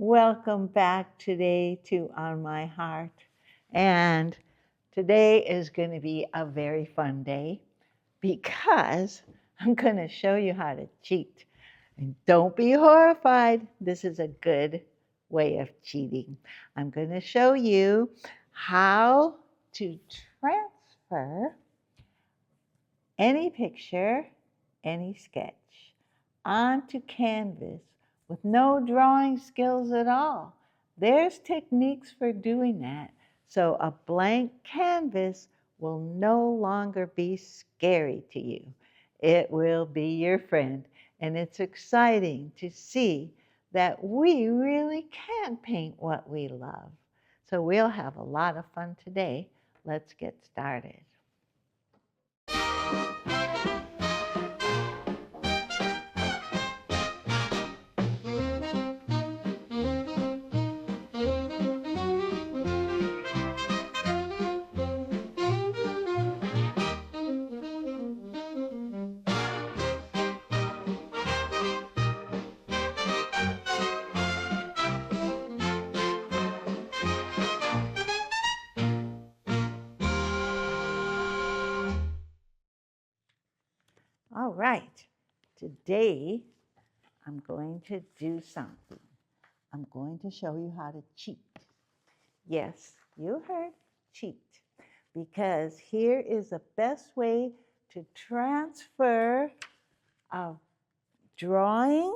Welcome back today to On My Heart. And today is going to be a very fun day because I'm going to show you how to cheat. And don't be horrified. This is a good way of cheating. I'm going to show you how to transfer any picture, any sketch onto canvas with no drawing skills at all. There's techniques for doing that, so a blank canvas will no longer be scary to you. It will be your friend, and it's exciting to see that we really can paint what we love. So we'll have a lot of fun today. Let's get started. All right, today I'm going to do something. I'm going to show you how to cheat. Yes, you heard cheat, because here is the best way to transfer a drawing,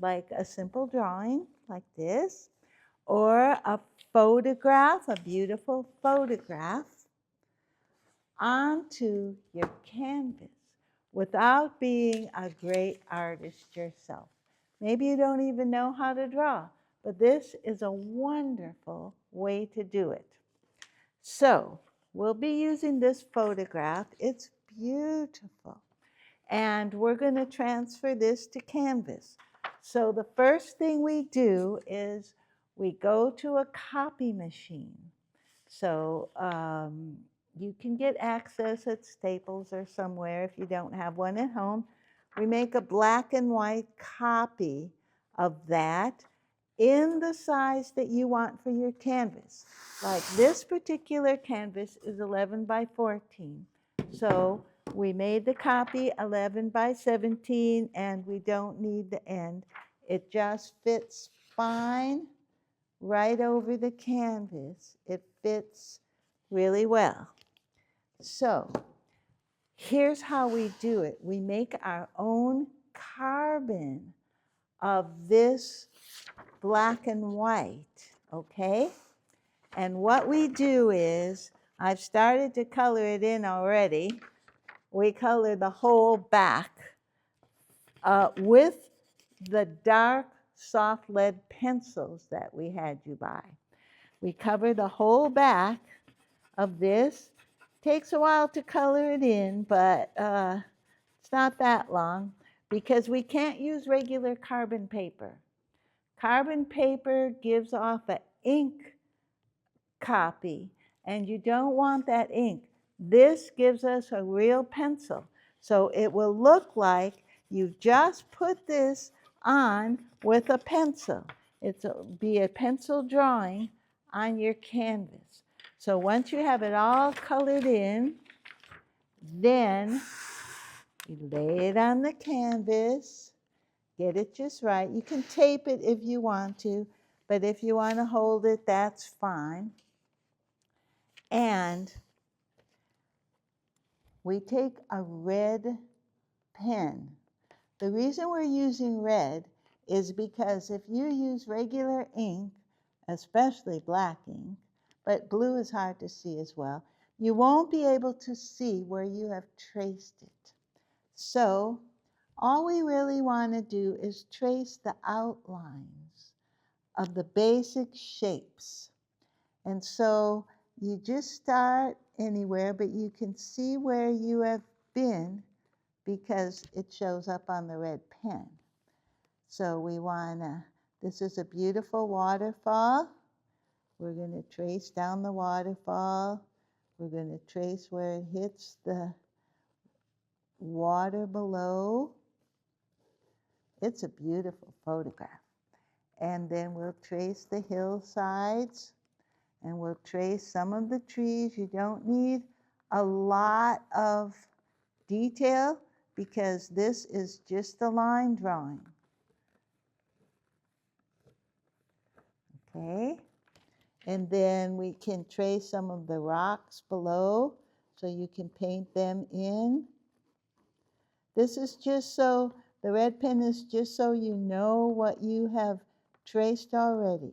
like a simple drawing like this, or a photograph, a beautiful photograph, onto your canvas without being a great artist yourself. Maybe you don't even know how to draw, but this is a wonderful way to do it. So we'll be using this photograph. It's beautiful. And we're going to transfer this to canvas. So the first thing we do is we go to a copy machine. So you can get access at Staples or somewhere if you don't have one at home. We make a black and white copy of that in the size that you want for your canvas. Like this particular canvas is 11 by 14. So we made the copy 11 by 17, and we don't need the end. It just fits fine right over the canvas. It fits really well. So here's how we do it. We make our own carbon of this black and white, okay? And what we do is, I've started to color it in already. We color the whole back with the dark soft lead pencils that we had you buy. We cover the whole back of this. Takes a while to color it in, but it's not that long because we can't use regular carbon paper. Carbon paper gives off an ink copy, and you don't want that ink. This gives us a real pencil. So it will look like you just put this on with a pencil. It'll be a pencil drawing on your canvas. So once you have it all colored in, then you lay it on the canvas, get it just right. You can tape it if you want to, but if you want to hold it, that's fine. And we take a red pen. The reason we're using red is because if you use regular ink, especially black ink, but blue is hard to see as well, you won't be able to see where you have traced it. So all we really want to do is trace the outlines of the basic shapes. And so you just start anywhere, but you can see where you have been because it shows up on the red pen. So we want to, this is a beautiful waterfall. We're going to trace down the waterfall. We're going to trace where it hits the water below. It's a beautiful photograph. And then we'll trace the hillsides, and we'll trace some of the trees. You don't need a lot of detail because this is just a line drawing. Okay, and then we can trace some of the rocks below so you can paint them in. This is just so, the red pen is just so you know what you have traced already.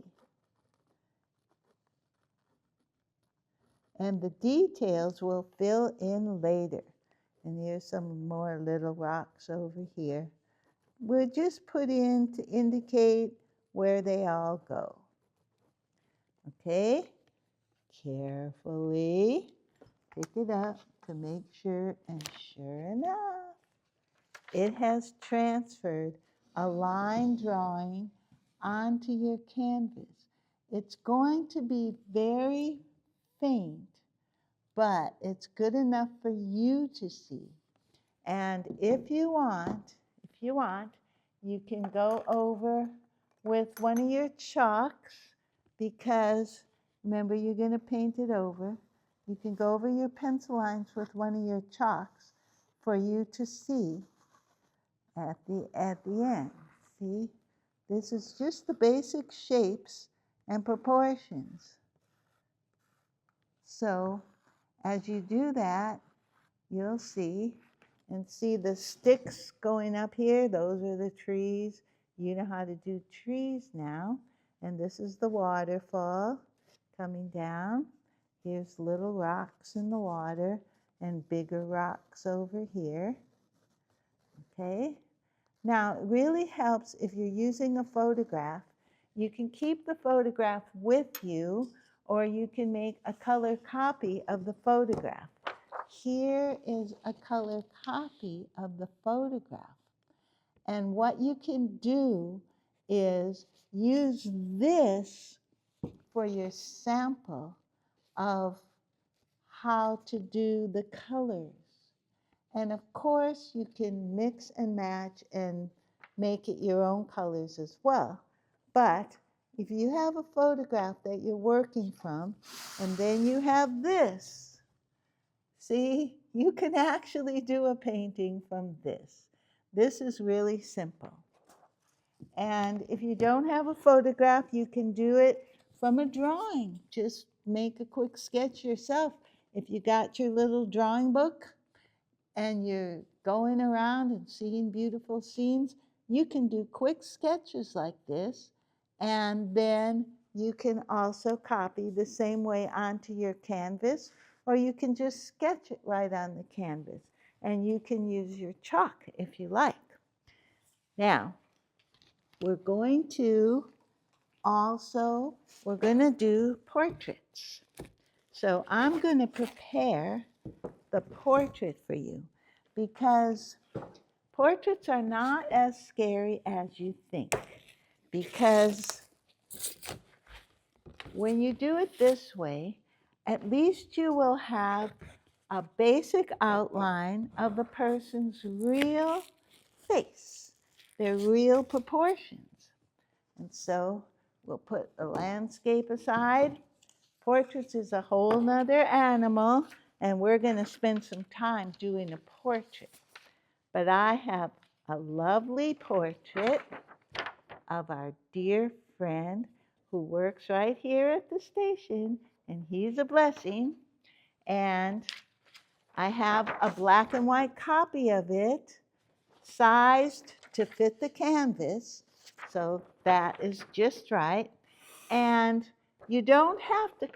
And the details will fill in later. And here's some more little rocks over here. We'll just put in to indicate where they all go. Okay, carefully pick it up to make sure, and sure enough, it has transferred a line drawing onto your canvas. It's going to be very faint, but it's good enough for you to see. And if you want, you can go over with one of your chalks, because remember, you're going to paint it over. You can go over your pencil lines with one of your chalks for you to see at the end. See, this is just the basic shapes and proportions. So as you do that, you'll see, and see the sticks going up here. Those are the trees. You know how to do trees now. And this is the waterfall coming down. Here's little rocks in the water and bigger rocks over here. Okay. Now, it really helps if you're using a photograph. You can keep the photograph with you, or you can make a color copy of the photograph. Here is a color copy of the photograph. And what you can do is use this for your sample of how to do the colors. And of course, you can mix and match and make it your own colors as well. But if you have a photograph that you're working from, and then you have this, see, you can actually do a painting from this. This is really simple. And if you don't have a photograph, you can do it from a drawing. Just make a quick sketch yourself. If you got your little drawing book and you're going around and seeing beautiful scenes, you can do quick sketches like this, and then you can also copy the same way onto your canvas, or you can just sketch it right on the canvas, and you can use your chalk if you like. Now, we're going to do portraits. So I'm going to prepare the portrait for you, because portraits are not as scary as you think. Because when you do it this way, at least you will have a basic outline of the person's real face, their real proportions. And so we'll put the landscape aside. Portraits is a whole nother animal, and we're going to spend some time doing a portrait. But I have a lovely portrait of our dear friend who works right here at the station, and he's a blessing. And I have a black and white copy of it, sized to fit the canvas, so that is just right. And you don't have to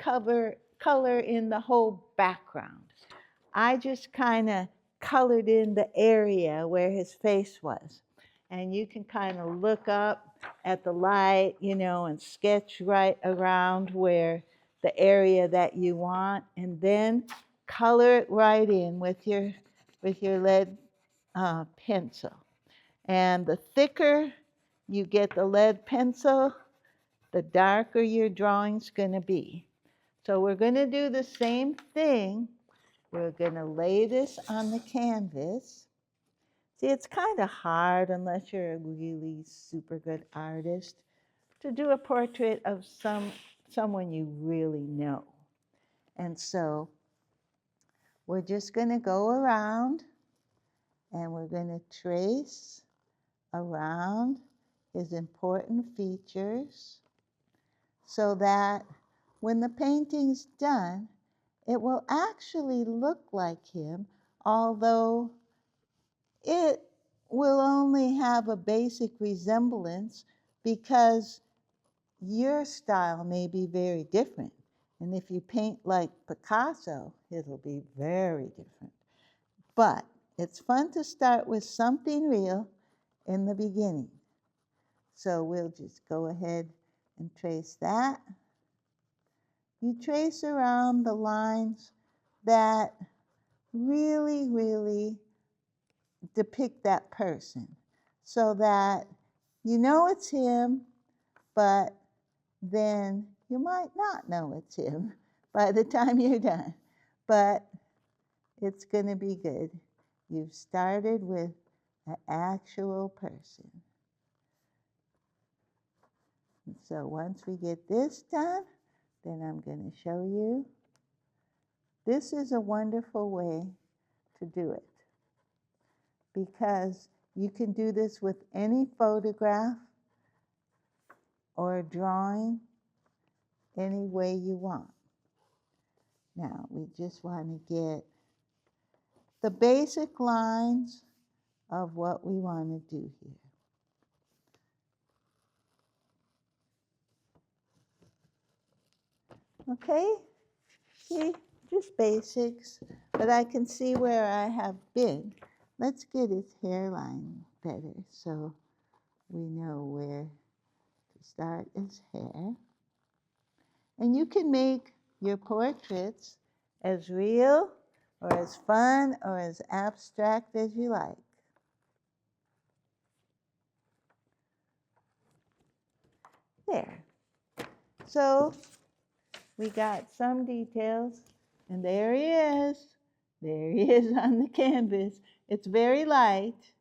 color in the whole background. I just kind of colored in the area where his face was. And you can kind of look up at the light, and sketch right around where the area that you want, and then color it right in with your lead pencil. And the thicker you get the lead pencil, the darker your drawing's going to be. So we're going to do the same thing. We're going to lay this on the canvas. See, it's kind of hard, unless you're a really super good artist, to do a portrait of someone you really know. And so we're just going to go around and we're going to trace around his important features so that when the painting's done, it will actually look like him, although it will only have a basic resemblance because your style may be very different. And if you paint like Picasso, it'll be very different. But it's fun to start with something real in the beginning. So we'll just go ahead and trace that. You trace around the lines that really, really depict that person so that you know it's him, but then you might not know it's him by the time you're done. But it's going to be good. You've started with an actual person. And so once we get this done, then I'm going to show you. This is a wonderful way to do it because you can do this with any photograph or drawing any way you want. Now, we just want to get the basic lines of what we want to do here. Okay? See, just basics, but I can see where I have been. Let's get his hairline better so we know where to start his hair. And you can make your portraits as real or as fun or as abstract as you like. There. So we got some details, and there he is. There he is on the canvas. It's very light,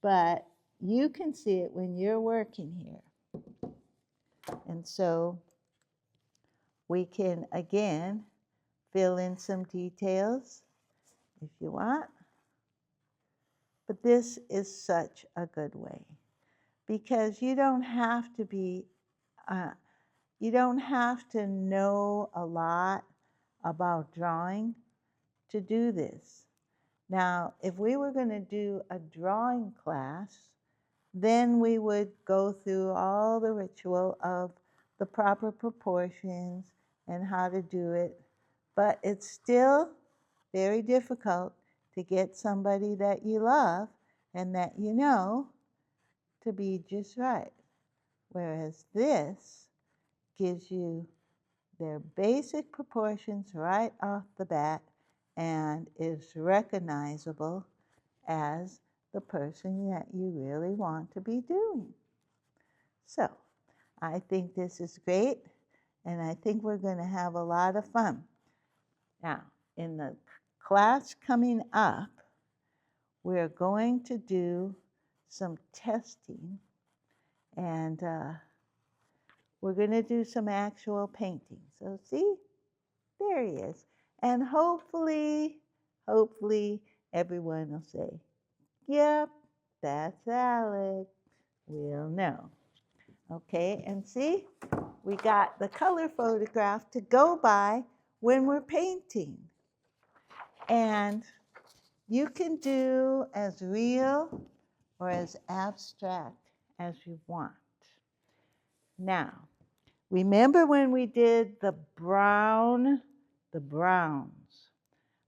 but you can see it when you're working here. And so we can, again, fill in some details if you want. But this is such a good way because you don't have to be, you don't have to know a lot about drawing to do this. Now, if we were going to do a drawing class, then we would go through all the ritual of the proper proportions and how to do it. But it's still very difficult to get somebody that you love and that you know to be just right. Whereas this gives you their basic proportions right off the bat and is recognizable as the person that you really want to be doing. So I think this is great, and I think we're going to have a lot of fun. Now, in the class coming up, we're going to do some testing, and we're going to do some actual painting. So see, there he is. And hopefully everyone will say, yep, that's Alec. We'll know. Okay, and see, we got the color photograph to go by when we're painting. And you can do as real or as abstract as you want. Now, remember when we did the browns?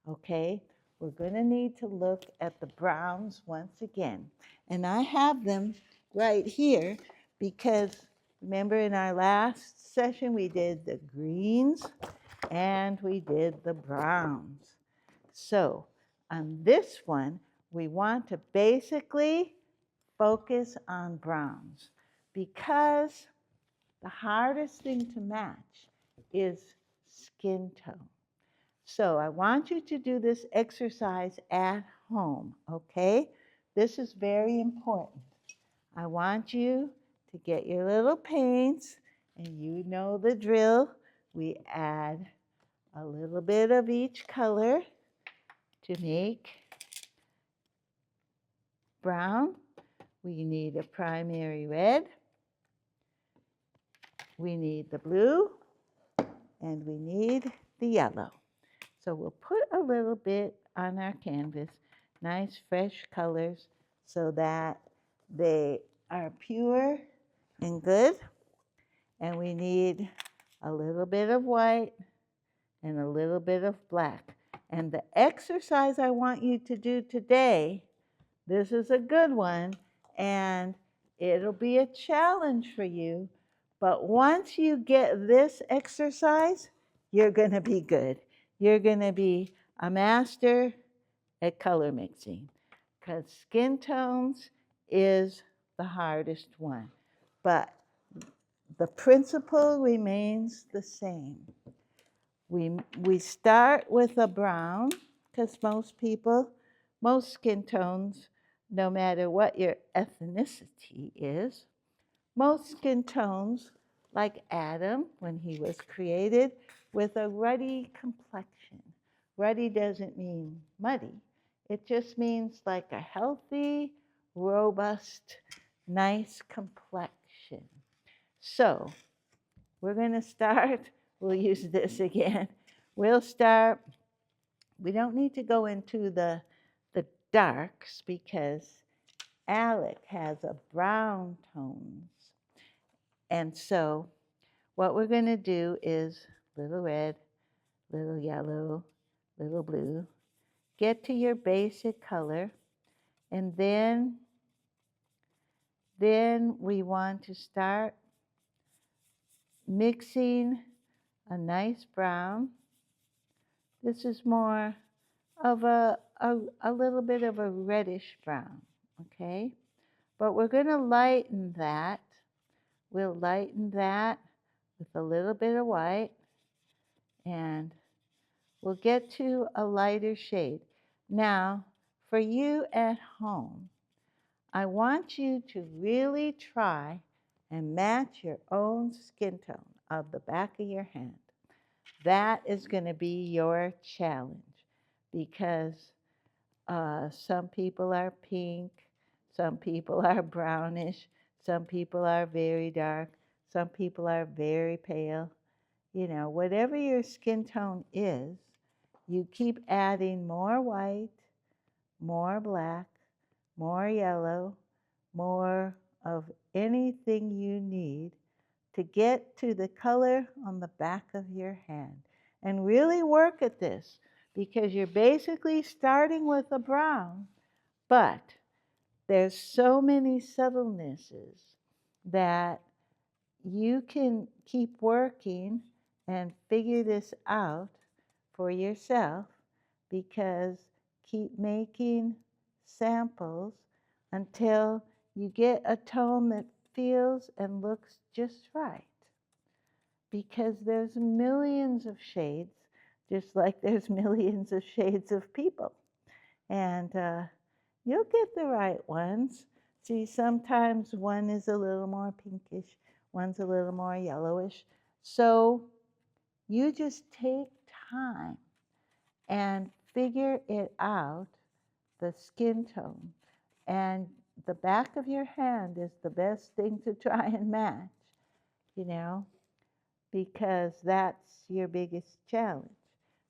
Okay, we're going to need to look at the browns once again. And I have them right here because remember in our last session we did the greens and we did the browns. So on this one, we want to basically focus on browns because the hardest thing to match is skin tone. So I want you to do this exercise at home, okay? This is very important. I want you to to get your little paints, and you know the drill. We add a little bit of each color to make brown. We need a primary red. We need the blue, and we need the yellow. So we'll put a little bit on our canvas, nice fresh colors, so that they are pure and good. And we need a little bit of white and a little bit of black. And the exercise I want you to do today, this is a good one, and it'll be a challenge for you. But once you get this exercise, you're going to be good. You're going to be a master at color mixing, because skin tones is the hardest one. But the principle remains the same. We start with a brown, because most skin tones, no matter what your ethnicity is, most skin tones, like Adam when he was created, with a ruddy complexion. Ruddy doesn't mean muddy. It just means like a healthy, robust, nice complexion. So we're going to start. We'll use this again. We'll start. We don't need to go into the darks because Alec has a brown tones. And so what we're going to do is little red, little yellow, little blue. Get to your basic color. And then we want to start mixing a nice brown. This is more of a little bit of a reddish brown, okay? But we're going to lighten that. We'll lighten that with a little bit of white, and we'll get to a lighter shade. Now, for you at home, I want you to really try and match your own skin tone of the back of your hand. That is going to be your challenge, because some people are pink, some people are brownish, some people are very dark, some people are very pale. You know, whatever your skin tone is, you keep adding more white, more black, more yellow, more of anything you need to get to the color on the back of your hand. And really work at this, because you're basically starting with a brown, but there's so many subtlenesses that you can keep working and figure this out for yourself, because keep making samples until you get a tone that feels and looks just right. Because there's millions of shades, just like there's millions of shades of people. And you'll get the right ones. See, sometimes one is a little more pinkish, one's a little more yellowish. So you just take time and figure it out, the skin tone. And the back of your hand is the best thing to try and match, you know, because that's your biggest challenge.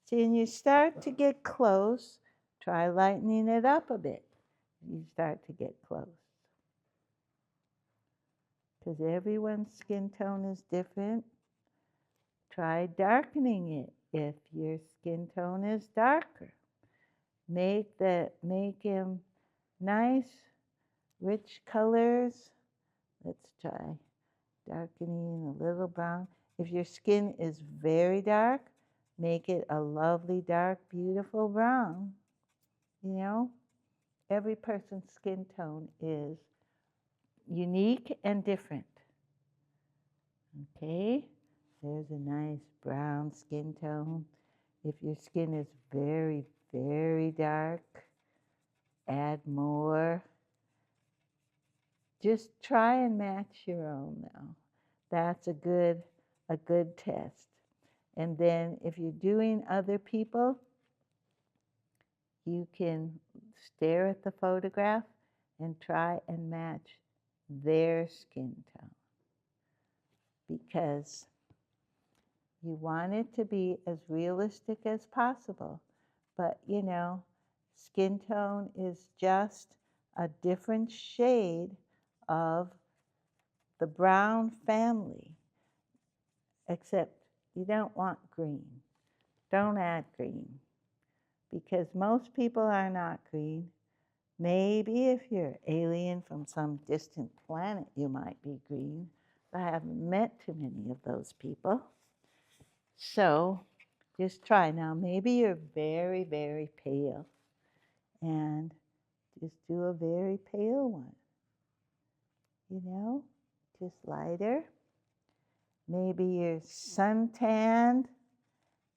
See, and you start to get close, try lightening it up a bit. You start to get close. Because everyone's skin tone is different. Try darkening it if your skin tone is darker. Make him nice, rich colors. Let's try darkening a little brown. If your skin is very dark, make it a lovely, dark, beautiful brown. You know, every person's skin tone is unique and different. Okay, there's a nice brown skin tone. If your skin is very, very dark, add more. Just try and match your own now. That's a good test. And then if you're doing other people, you can stare at the photograph and try and match their skin tone, because you want it to be as realistic as possible. But you know, skin tone is just a different shade of the brown family, except you don't want green. Don't add green, because most people are not green. Maybe if you're alien from some distant planet, you might be green. But I haven't met too many of those people. So just try. Now, maybe you're very, very pale, and just do a very pale one, you know, just lighter. Maybe you're suntanned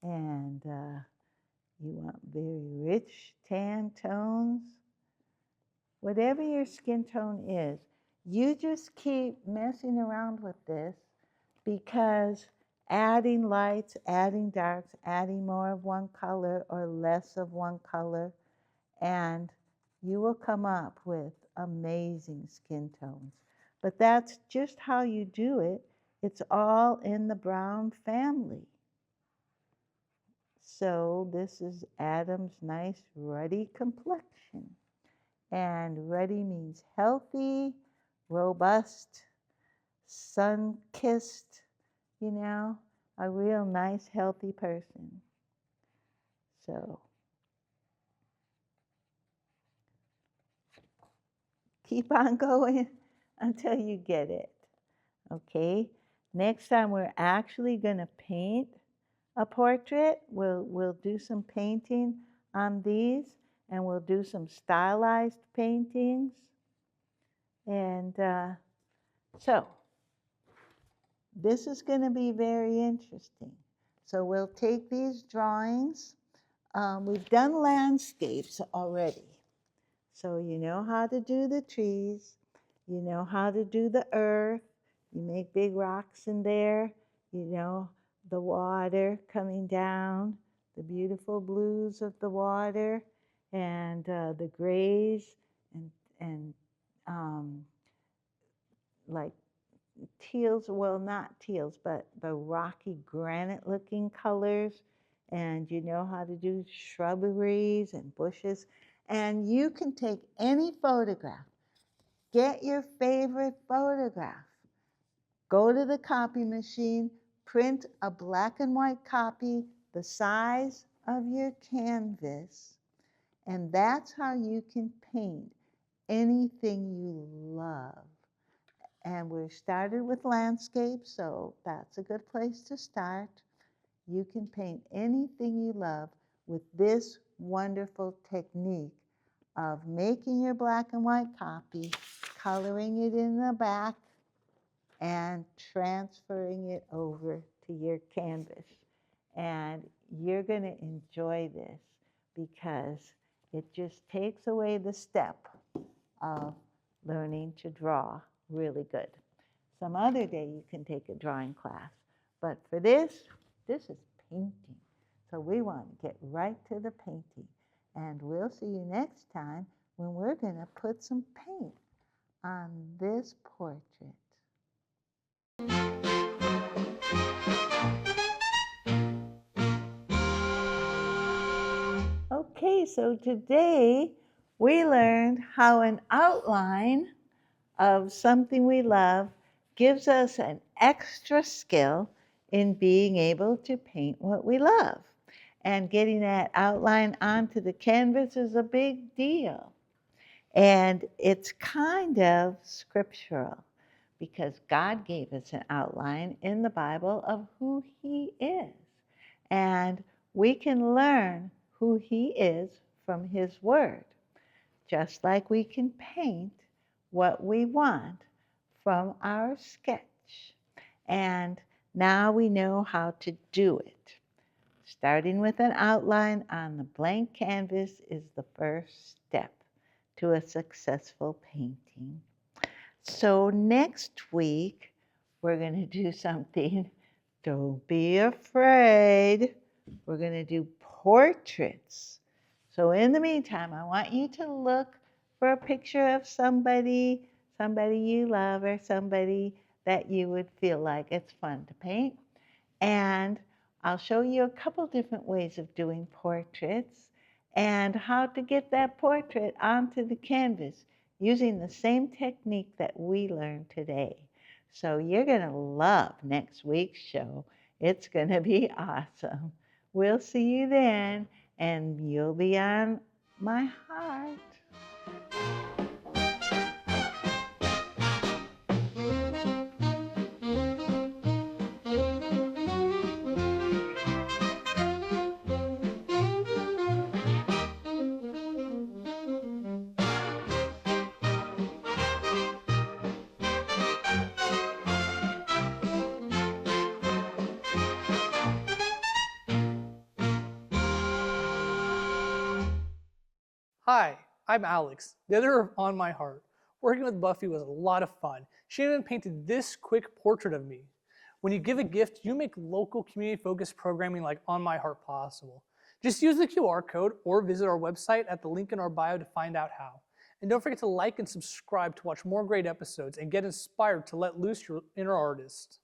and you want very rich tan tones. Whatever your skin tone is, you just keep messing around with this, because adding lights, adding darks, adding more of one color or less of one color, and you will come up with amazing skin tones. But that's just how you do it. It's all in the brown family. So this is Adam's nice ruddy complexion. And ruddy means healthy, robust, sun-kissed, you know, a real nice, healthy person. So keep on going until you get it, okay? Next time we're actually going to paint a portrait. We'll do some painting on these, and we'll do some stylized paintings. And so this is going to be very interesting. So we'll take these drawings. We've done landscapes already. So you know how to do the trees. You know how to do the earth. You make big rocks in there. You know the water coming down, the beautiful blues of the water, and the grays, and like teals, well, not teals, but the rocky granite looking colors. And you know how to do shrubberies and bushes. And you can take any photograph. Get your favorite photograph. Go to the copy machine, print a black and white copy the size of your canvas, and that's how you can paint anything you love. And we started with landscape, so that's a good place to start. You can paint anything you love with this wonderful technique of making your black and white copy, coloring it in the back, and transferring it over to your canvas. And you're going to enjoy this, because it just takes away the step of learning to draw really good. Some other day you can take a drawing class, but for this is painting. So we want to get right to the painting. And we'll see you next time when we're going to put some paint on this portrait. Okay, so today we learned how an outline of something we love gives us an extra skill in being able to paint what we love. And getting that outline onto the canvas is a big deal. And it's kind of scriptural, because God gave us an outline in the Bible of who He is. And we can learn who He is from His Word, just like we can paint what we want from our sketch. And now we know how to do it. Starting with an outline on the blank canvas is the first step to a successful painting. So next week, we're going to do something. Don't be afraid. We're going to do portraits. So in the meantime, I want you to look for a picture of somebody you love, or somebody that you would feel like it's fun to paint. And I'll show you a couple different ways of doing portraits and how to get that portrait onto the canvas using the same technique that we learned today. So you're going to love next week's show. It's going to be awesome. We'll see you then, and you'll be on my heart. Hi, I'm Alex, the editor of On My Heart. Working with Buffy was a lot of fun. She even painted this quick portrait of me. When you give a gift, you make local community-focused programming like On My Heart possible. Just use the QR code or visit our website at the link in our bio to find out how. And don't forget to like and subscribe to watch more great episodes and get inspired to let loose your inner artist.